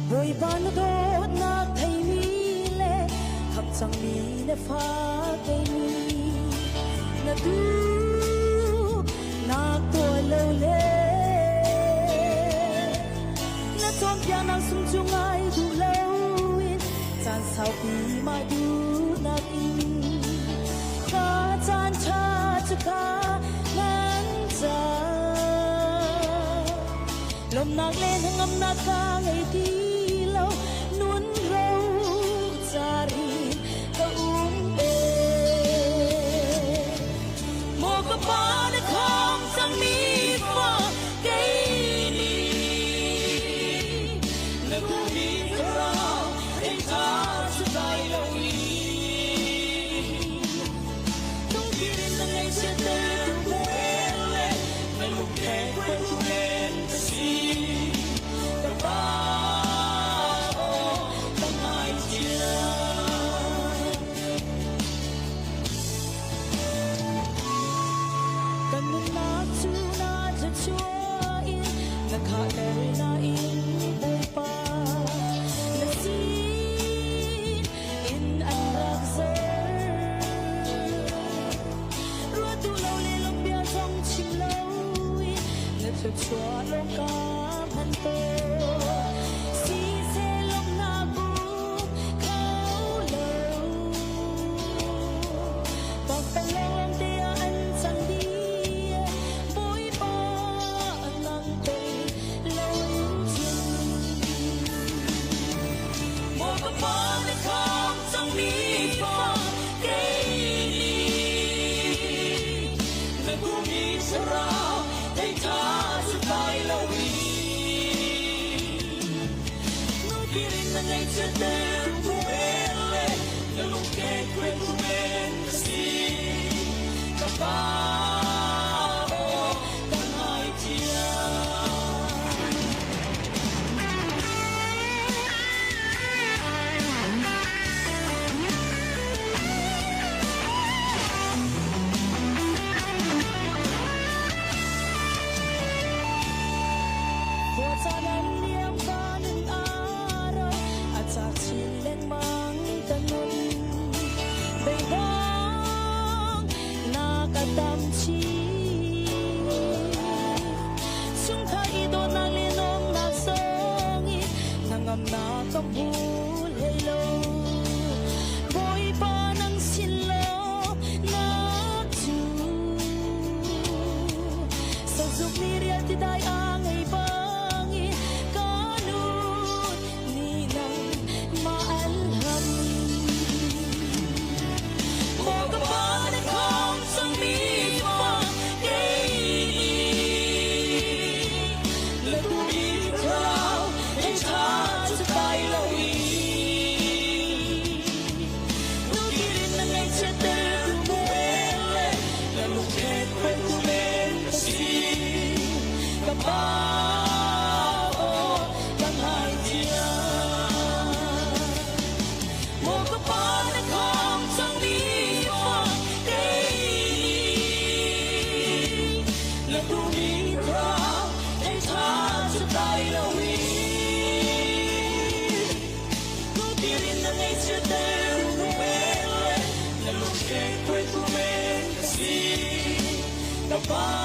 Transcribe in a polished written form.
Boy ban do na thai mi le kham chang mi le pha ke mi na du na to lo le na chom pya na sum chung ai du lo in chan sao pi ma du na in ka chan cha cha ka nan cha lom nak lên ngâm nak ka ngày đi lâu nuôn râu chari ka bê mùa có ba để không sang mi pha cây ni na tu mi ra em ta sẽ tay lâu ni không biết là ngày sẽ tới quên lên ngày lúc em quên quên ta xin ta ba na in boy pa na sin in an rak zar ru tu lo le long bia trong chim lâu na cho chua long ka man to si se long na bu khao lo pa pa long te an sang đi boy pa nang te ngày chưa đến quên lên là lúc kể quên quên gì cả ba cả hai chia lên mang tân nôn bay vang na cả tâm chi sung khai đô na lên ôm na sông na ngầm na tâm bu lê lô boy ba nang xin lo na chu sao giúp mi ria ti dai a ngày bangi kanut ni nang Bye.